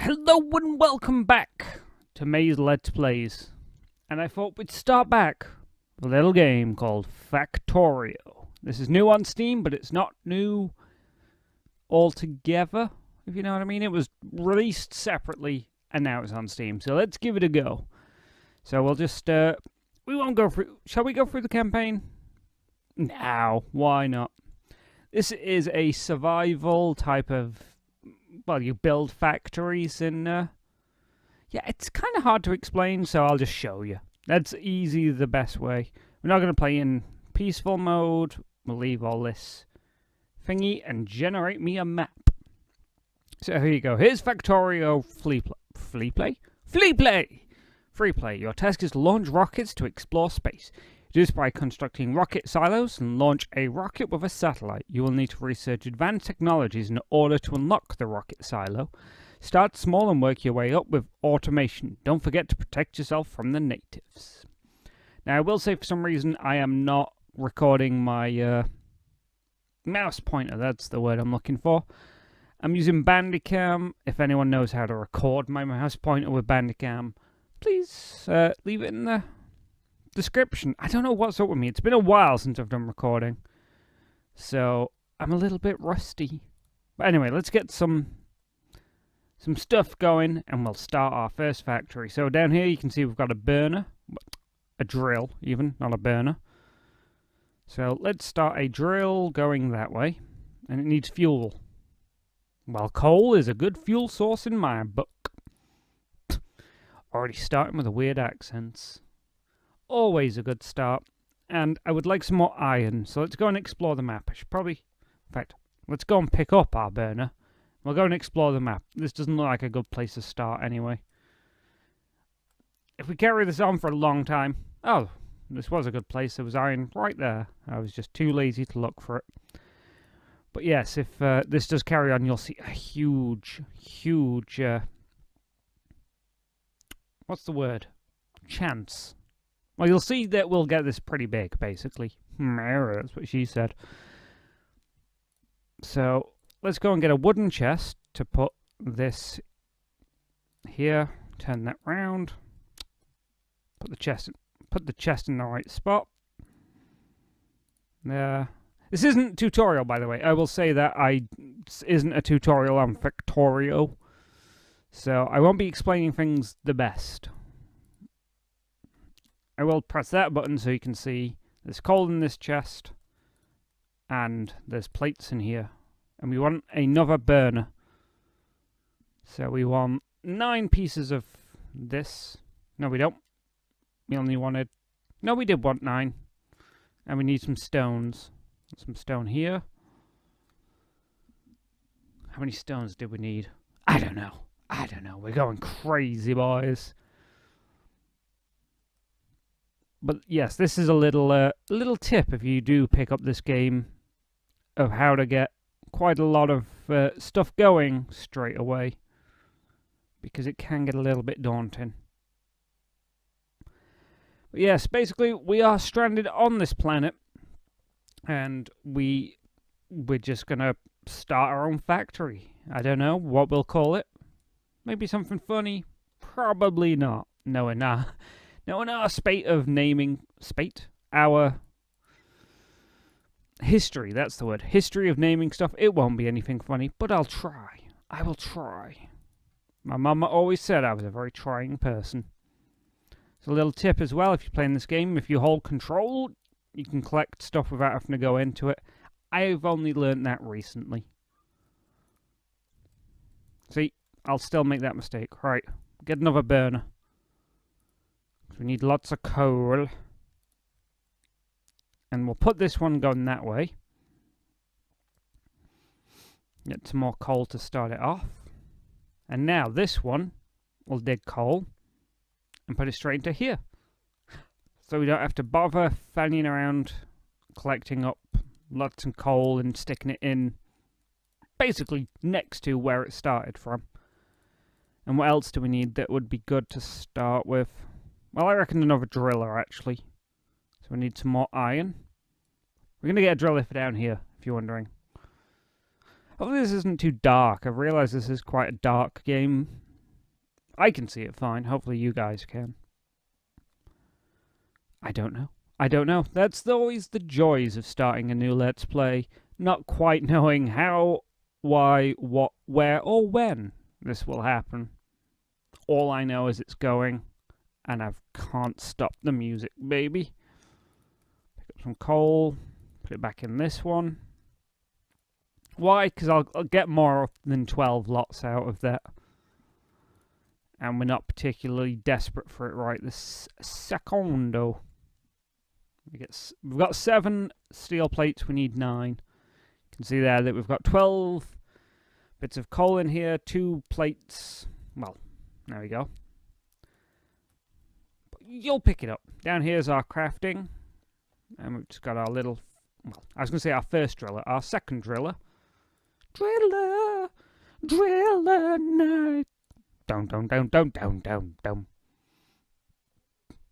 Hello and welcome back to May's Let's Plays. And I thought we'd start back with a little game called Factorio. This is new on Steam, but it's not new altogether, if you know what I mean. It was released separately and now it's on Steam, so let's give it a go. So we'll just, we won't go through, shall we go through the campaign? No, why not? This is a survival type of, well, you build factories and, yeah, it's kind of hard to explain, so I'll just show you. That's easy, the best way. We're not going to play in peaceful mode. We'll leave all this thingy and generate me a map. So here you go. Here's Factorio Free Play. Your task is to launch rockets to explore space. Do this by constructing rocket silos and launch a rocket with a satellite. You will need to research advanced technologies in order to unlock the rocket silo. Start small and work your way up with automation. Don't forget to protect yourself from the natives. Now, I will say for some reason I am not recording my mouse pointer. That's the word I'm looking for. I'm using Bandicam. If anyone knows how to record my mouse pointer with Bandicam, please leave it in the description. I don't know what's up with me. It's been a while since I've done recording, so I'm a little bit rusty. But anyway, let's get some stuff going and we'll start our first factory. So down here you can see we've got a burner, a drill even, not a burner. So let's start a drill going that way, and it needs fuel. Well, coal is a good fuel source in my book. Already starting with the weird accents. Always a good start. And I would like some more iron, so let's go and explore the map. I should probably, in fact, let's go and pick up our burner. We'll go and explore the map. This doesn't look like a good place to start anyway. If we carry this on for a long time... Oh, this was a good place. There was iron right there. I was just too lazy to look for it. But yes, if this does carry on, you'll see a huge... what's the word? Chance. Well, you'll see that we'll get this pretty big, basically. That's what she said. So, let's go and get a wooden chest to put this here. Turn that round. Put the chest in the right spot. There. This isn't a tutorial, by the way. I will say that this isn't a tutorial on Factorio. So, I won't be explaining things the best. I will press that button so you can see there's coal in this chest. And there's plates in here. And we want another burner. So we want 9 pieces of this. No, we don't. We only wanted... No, we did want 9. And we need some stones. Some stone here. How many stones did we need? I don't know. We're going crazy, boys. But yes, this is a little tip if you do pick up this game of how to get quite a lot of stuff going straight away, because it can get a little bit daunting. But yes, basically we are stranded on this planet, and we're just gonna start our own factory. I don't know what we'll call it. Maybe something funny. Probably not. No, in our spate of naming our history, that's the word. History of naming stuff. It won't be anything funny, but I'll try. I will try. My mama always said I was a very trying person. So a little tip as well, if you're playing this game, if you hold control, you can collect stuff without having to go into it. I've only learned that recently. See, I'll still make that mistake. Right, get another burner. We need lots of coal. And we'll put this one going that way. Get some more coal to start it off. And now this one will dig coal and put it straight into here. So we don't have to bother fanning around collecting up lots of coal and sticking it in basically next to where it started from. And what else do we need that would be good to start with? Well, I reckon another driller, actually. So we need some more iron. We're going to get a driller for down here, if you're wondering. Hopefully this isn't too dark. I've realised this is quite a dark game. I can see it fine. Hopefully you guys can. I don't know. I don't know. That's always the joys of starting a new Let's Play. Not quite knowing how, why, what, where, or when this will happen. All I know is it's going, and I can't stop the music, baby. Pick up some coal, put it back in this one. Why? Because I'll get more than 12 lots out of that. And we're not particularly desperate for it right this secondo. We've got 7 steel plates, we need 9. You can see there that we've got 12 bits of coal in here, 2 plates. Well, there we go. But you'll pick it up. Down here's our crafting. And we've just got our little... Well, I was going to say our first driller. Our second driller. Driller! Driller night! Down.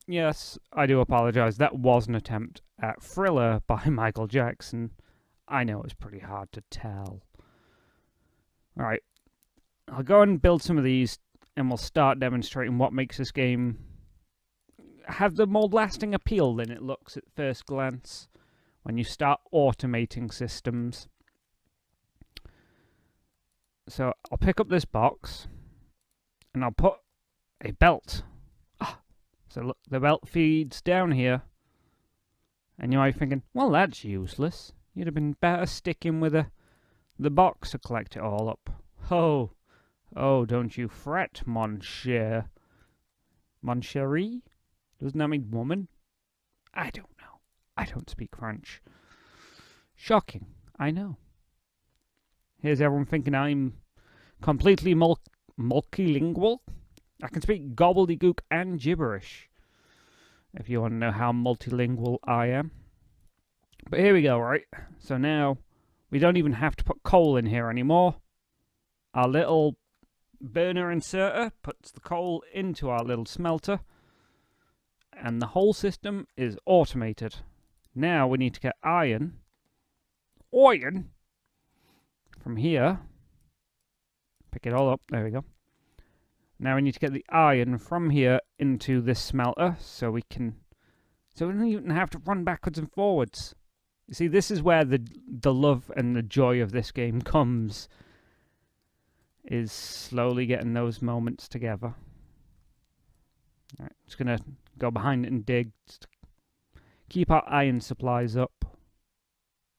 Yes, I do apologise. That was an attempt at Thriller by Michael Jackson. I know it's pretty hard to tell. Alright, I'll go and build some of these and we'll start demonstrating what makes this game have the more lasting appeal than it looks at first glance when you start automating systems. So I'll pick up this box and I'll put a belt. So look, the belt feeds down here. And you might be thinking, well, that's useless. You'd have been better sticking with the box to collect it all up. Oh, don't you fret, mon cher. Mon chérie? Doesn't that mean woman? I don't know. I don't speak French. Shocking, I know. Here's everyone thinking I'm completely multilingual. I can speak gobbledygook and gibberish, if you want to know how multilingual I am. But here we go, right? So now, we don't even have to put coal in here anymore. Our little burner inserter puts the coal into our little smelter, and the whole system is automated. Now we need to get iron from here. Pick it all up, there we go. Now we need to get the iron from here into this smelter so we don't even have to run backwards and forwards. You see, this is where the love and the joy of this game comes, is slowly getting those moments together. Alright, just gonna go behind it and dig, just keep our iron supplies up.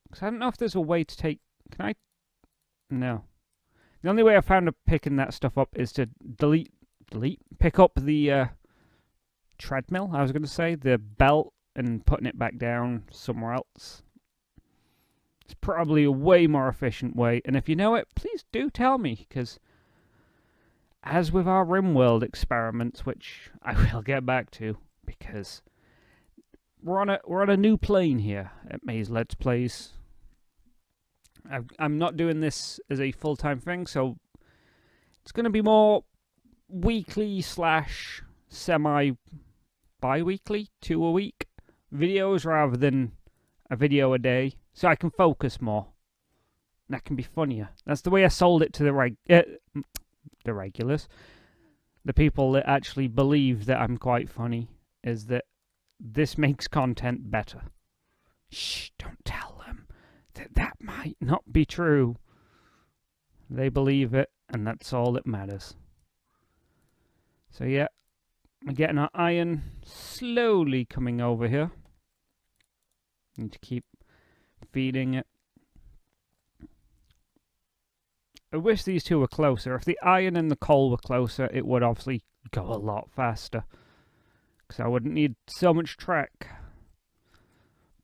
Because I don't know if there's a way to take... Can I? No. The only way I found of picking that stuff up is to pick up the treadmill, I was going to say, the belt, and putting it back down somewhere else. It's probably a way more efficient way, and if you know it, please do tell me, because as with our RimWorld experiments, which I will get back to, because we're on a new plane here at Maze Let's Plays. I'm not doing this as a full-time thing, so it's going to be more weekly / semi-bi-weekly, 2 a week videos rather than a video a day, so I can focus more. That can be funnier. That's the way I sold it to the regulars. The people that actually believe that I'm quite funny, is that this makes content better. Shh, don't tell them. That might not be true. They believe it, and that's all that matters. So yeah, we're getting our iron slowly coming over here. Need to keep feeding it. I wish these two were closer. If the iron and the coal were closer, it would obviously go a lot faster, because I wouldn't need so much track.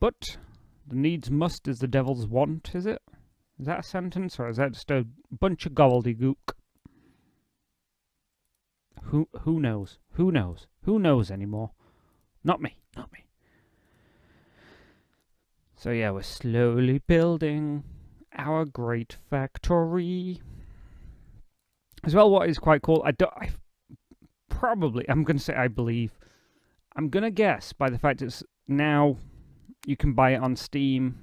But the needs must is the devil's want, is it? Is that a sentence, or is that just a bunch of gobbledygook? Who knows? Who knows? Who knows anymore? Not me. Not me. So yeah, we're slowly building our great factory. As well, what is quite cool, I'm going to say I believe. I'm going to guess by the fact it's now you can buy it on Steam.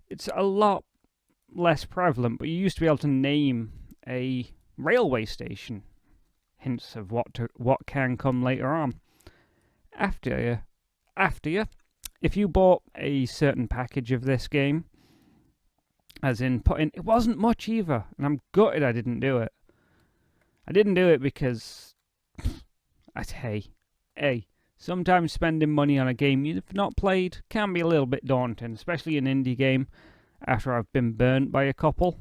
It's a lot less prevalent, but you used to be able to name a railway station. hints of what can come later on. After you, if you bought a certain package of this game, as in it wasn't much either, and I'm gutted I didn't do it. I didn't do it because, hey, sometimes spending money on a game you've not played can be a little bit daunting, especially an indie game, after I've been burnt by a couple.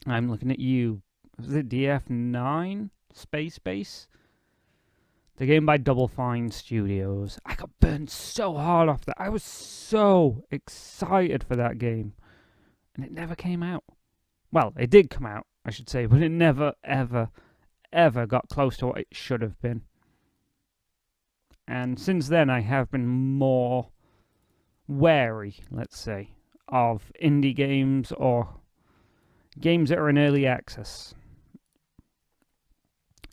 I'm looking at you. Was it DF9? Space Base? The game by Double Fine Studios. I got burnt so hard off that. I was so excited for that game. And it never came out. Well, it did come out, I should say, but it never, ever, ever got close to what it should have been. And since then, I have been more wary, let's say, of indie games or games that are in early access.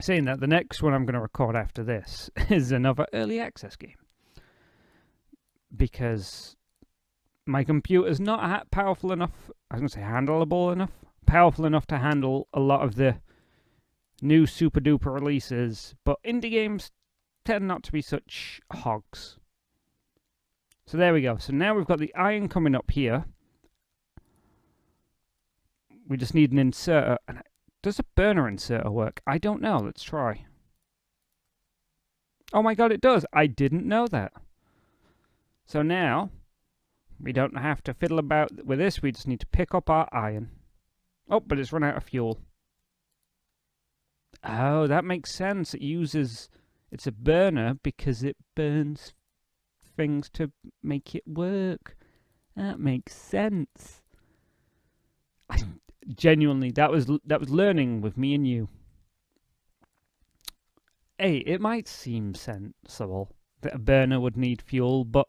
Saying that, the next one I'm going to record after this is another early access game. Because my computer's not powerful enough, I was going to say handleable enough, powerful enough to handle a lot of the new super duper releases, but indie games tend not to be such hogs. So there we go. So now we've got the iron coming up here. We just need an inserter. And does a burner inserter work? I don't know. Let's try. Oh my god, it does. I didn't know that. So now, we don't have to fiddle about with this. We just need to pick up our iron. Oh, but it's run out of fuel. Oh, that makes sense. It's a burner because it burns things to make it work. That makes sense. Genuinely, that was learning with me and you. Hey, it might seem sensible that a burner would need fuel, but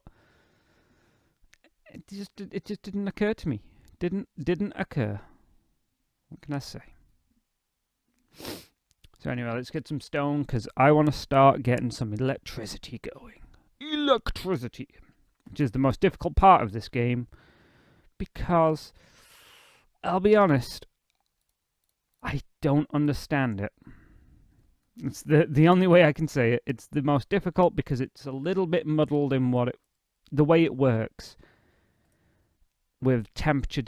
it just didn't occur to me. Didn't occur. What can I say? So anyway, let's get some stone because I want to start getting some electricity going. Electricity, which is the most difficult part of this game, because I'll be honest, I don't understand it. It's the only way I can say it. It's the most difficult because it's a little bit muddled in the way it works with temperature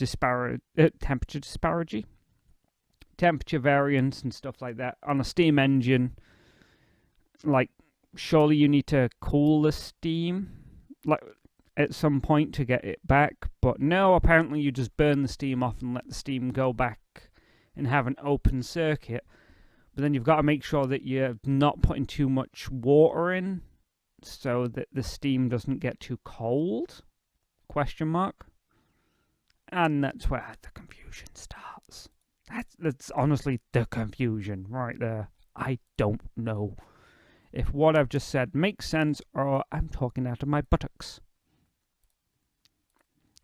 variance and stuff like that on a steam engine. Like, surely you need to cool the steam, like, at some point to get it back, but no, apparently you just burn the steam off and let the steam go back and have an open circuit. But then you've got to make sure that you're not putting too much water in so that the steam doesn't get too cold? Question mark. And that's where the confusion starts. That's honestly the confusion right there. I don't know if what I've just said makes sense or I'm talking out of my buttocks.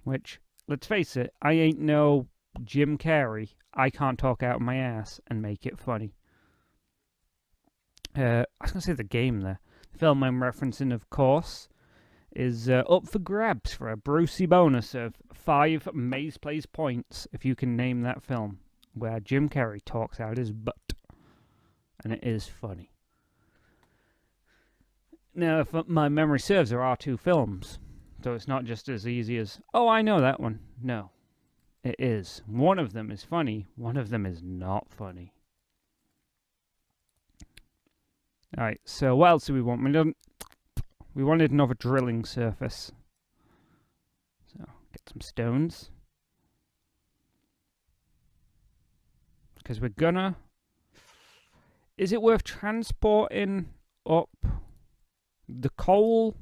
Which, let's face it, I ain't no Jim Carrey. I can't talk out of my ass and make it funny. I was going to say the game there. The film I'm referencing, of course, is up for grabs for a Brucey bonus of 5 Maze Plays points, if you can name that film, where Jim Carrey talks out his butt. And it is funny. Now, if my memory serves, there are 2 films. So it's not just as easy as, oh, I know that one. No, it is. One of them is funny. One of them is not funny. Alright, so what else do we want? We wanted another drilling surface. So, get some stones. Because we're gonna... Is it worth transporting up the coal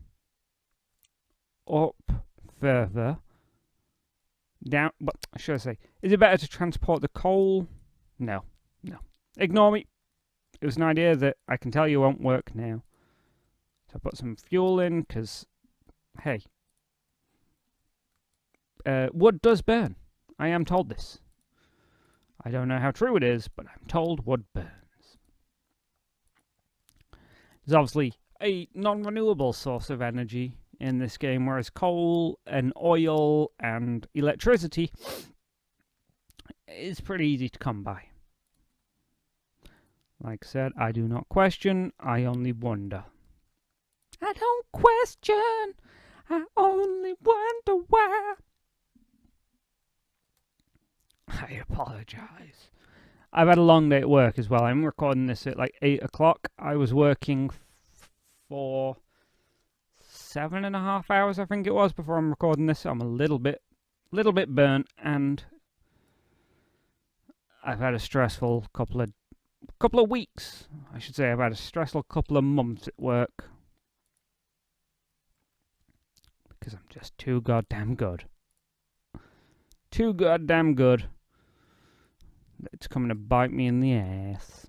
up further down? But should I say, is it better to transport the coal? No. Ignore me. It was an idea that I can tell you won't work now. So I put some fuel in because, hey, wood does burn. I am told this. I don't know how true it is, but I'm told wood burns. There's obviously a non-renewable source of energy in this game, whereas coal and oil and electricity is pretty easy to come by. Like I said, I do not question, I only wonder. I don't question, I only wonder why. I apologize. I've had a long day at work as well. I'm recording this at like 8 o'clock. I was working for 7.5 hours, I think it was, before I'm recording this. I'm a little bit burnt, and I've had a stressful couple of weeks. I should say I've had a stressful couple of months at work. Because I'm just too goddamn good. Too goddamn good. It's coming to bite me in the ass.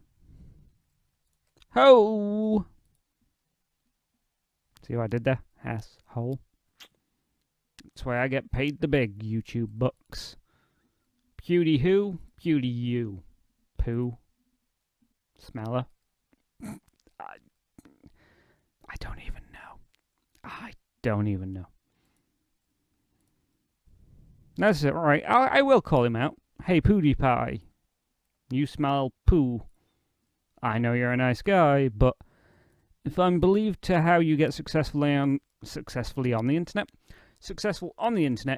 Ho! See what I did there? Asshole. That's why I get paid the big YouTube bucks. Pewdie who? Pewdie you. Poo. Smeller. I don't even know. I don't even know. That's it, right. I will call him out. Hey, PewDiePie. You smell poo. I know you're a nice guy, but if I'm believed to how you get successful on the internet,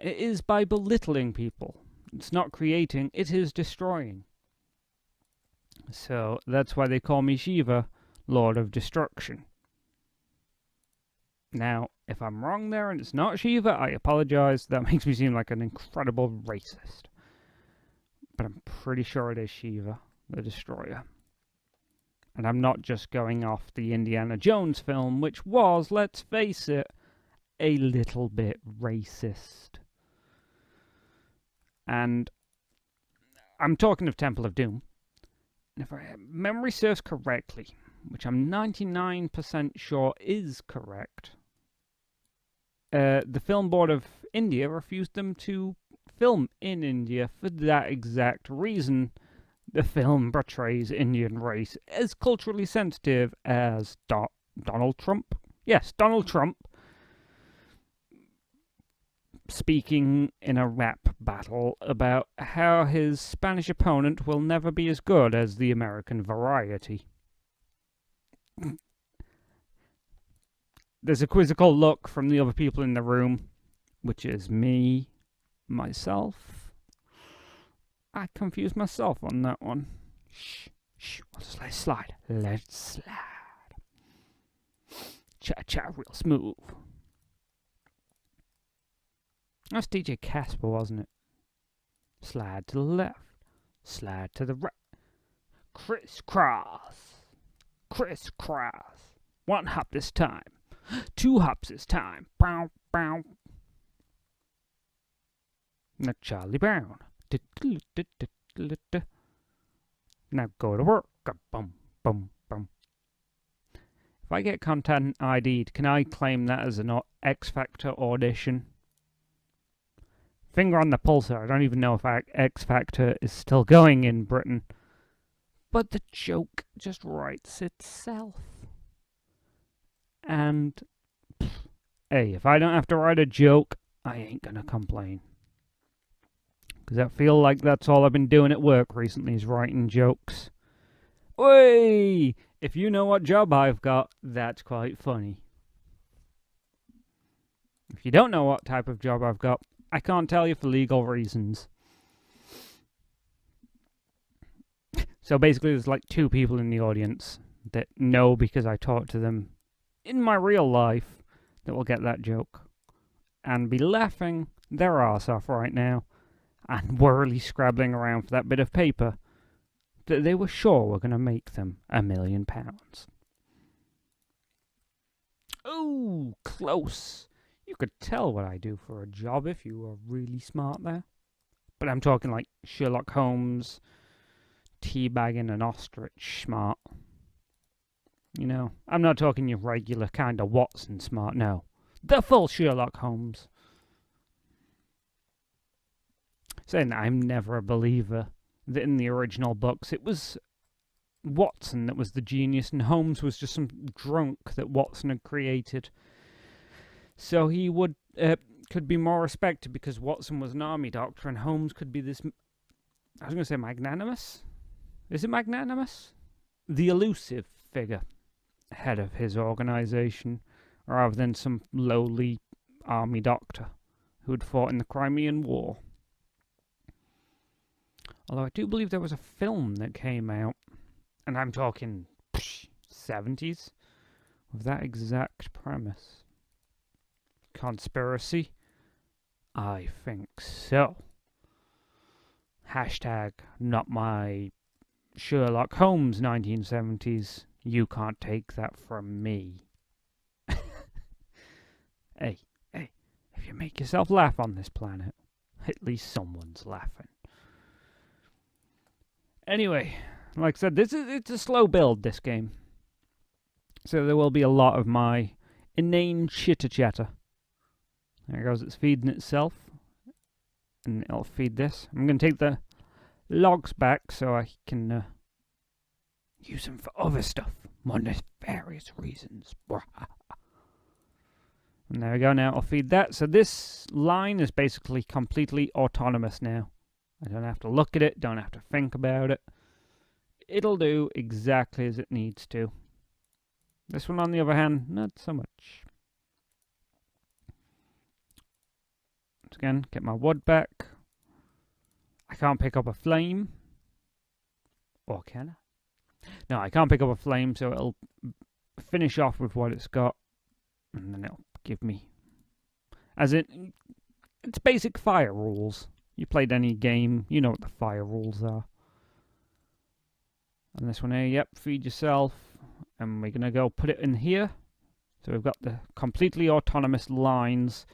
it is by belittling people. It's not creating, it is destroying. So that's why they call me Shiva, Lord of Destruction. Now, if I'm wrong there and it's not Shiva, I apologize. That makes me seem like an incredible racist. But I'm pretty sure it is Shiva, the Destroyer. And I'm not just going off the Indiana Jones film, which was, let's face it, a little bit racist. And I'm talking of Temple of Doom. And if memory serves correctly, which I'm 99% sure is correct, the Film Board of India refused them to film in India for that exact reason. The film portrays Indian race as culturally sensitive as Donald Trump. Yes, Donald Trump speaking in a rap battle about how his Spanish opponent will never be as good as the American Variety. There's a quizzical look from the other people in the room, which is me, myself. I confused myself on that one. Shh, let's let it slide. Let it slide. Cha-cha, real smooth. That's DJ Casper, wasn't it? Slide to the left. Slide to the right. Crisscross. Crisscross. 1 hop this time. 2 hops this time. Bow, bow. Now Charlie Brown. Now go to work. Bum, bum, bum. If I get content ID'd, can I claim that as an X Factor audition? Finger on the pulse, I don't even know if X Factor is still going in Britain. But the joke just writes itself. And, hey, if I don't have to write a joke, I ain't gonna complain. Because I feel like that's all I've been doing at work recently is writing jokes. Oi! If you know what job I've got, that's quite funny. If you don't know what type of job I've got, I can't tell you for legal reasons. So basically there's like 2 people in the audience that know because I talk to them in my real life that will get that joke. And be laughing their arse off right now. And worrily scrabbling around for that bit of paper that they were sure were going to make them £1 million. Oh, close. You could tell what I do for a job if you were really smart there. But I'm talking like Sherlock Holmes, teabagging an ostrich smart. You know, I'm not talking your regular kind of Watson smart, no. The full Sherlock Holmes. Saying that, I'm never a believer that in the original books it was Watson that was the genius and Holmes was just some drunk that Watson had created. So he could be more respected because Watson was an army doctor and Holmes could be this, I was going to say magnanimous. Is it magnanimous? the elusive figure head of his organization, rather than some lowly army doctor who'd fought in the Crimean War. Although I do believe there was a film that came out, and I'm talking 70s, with that exact premise. Conspiracy? I think so. Hashtag not my Sherlock Holmes 1970s. You can't take that from me. Hey, if you make yourself laugh on this planet, at least someone's laughing. Anyway, like I said, it's a slow build, this game. So there will be a lot of my inane chitter-chatter. There it goes, it's feeding itself. And it'll feed this. I'm going to take the logs back so I can use them for other stuff. More nefarious reasons. And there we go, now I'll feed that. So this line is basically completely autonomous now. I don't have to look at it, don't have to think about it. It'll do exactly as it needs to. This one, on the other hand, not so much. Once again, get my wood back. I can't pick up a flame. Or can I? No, I can't pick up a flame, so it'll finish off with what it's got. And then it'll give me... As in, it's basic fire rules. You played any game, you know what the fire rules are. And this one here, yep, feed yourself. And we're going to go put it in here. So we've got the completely autonomous lines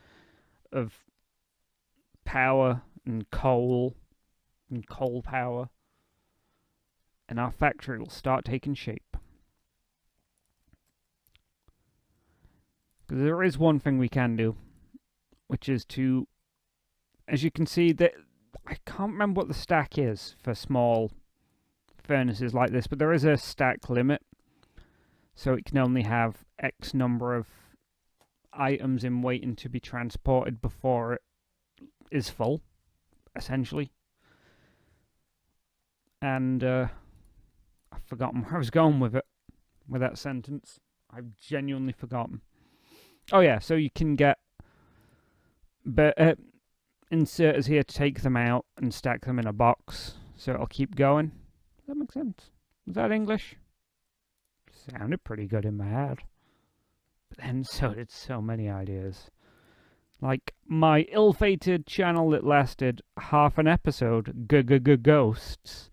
of power and coal power. And our factory will start taking shape. Because there is one thing we can do, which is to, as you can see, that I can't remember what the stack is for small furnaces like this, but there is a stack limit. So it can only have X number of items in waiting to be transported before it is full, essentially. And I've forgotten where I was going with it, with that sentence. I've genuinely forgotten. Oh yeah, so you can get inserters here to take them out and stack them in a box, so it'll keep going. Does that make sense? Was that English? Sounded pretty good in my head. But then so did so many ideas. Like my ill-fated channel that lasted half an episode, Ghosts,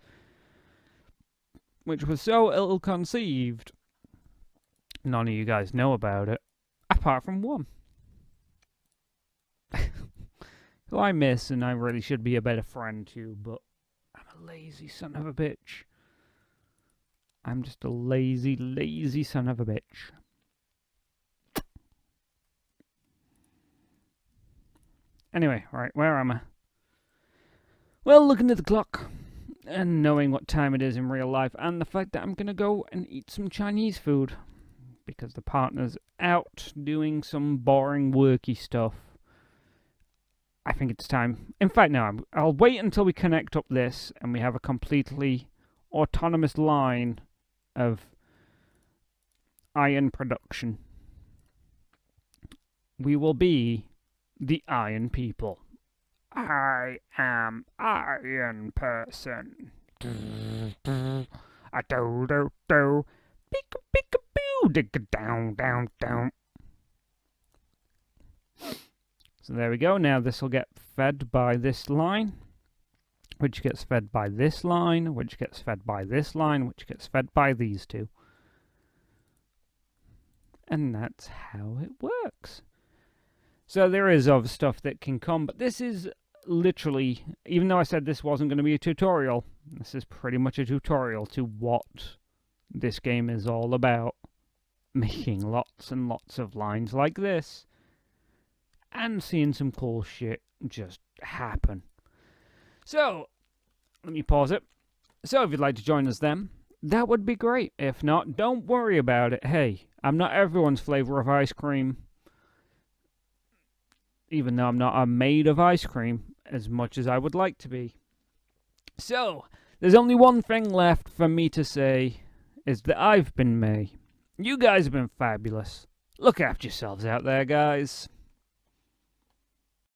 which was so ill-conceived, none of you guys know about it, apart from one. Who I miss and I really should be a better friend to, but I'm a lazy son of a bitch. I'm just a lazy son of a bitch. Anyway, right, where am I? Well, looking at the clock and knowing what time it is in real life, and the fact that I'm going to go and eat some Chinese food because the partner's out doing some boring worky stuff. I think it's time. In fact, no, I'll wait until we connect up this and we have a completely autonomous line of iron production. We will be the Iron People. I am Iron Person. A do do do. Pika pika boo. Digga down down down. So there we go. Now this will get fed by this line, which gets fed by this line, which gets fed by this line, which gets fed by these two. And that's how it works. So there is other stuff that can come, but this is literally, even though I said this wasn't going to be a tutorial, this is pretty much a tutorial to what this game is all about. Making lots and lots of lines like this. And seeing some cool shit just happen. So, let me pause it. So, if you'd like to join us then, that would be great. If not, don't worry about it. Hey, I'm not everyone's flavor of ice cream. Even though I'm not a maid of ice cream as much as I would like to be. So, there's only one thing left for me to say is that I've been me. You guys have been fabulous. Look after yourselves out there, guys.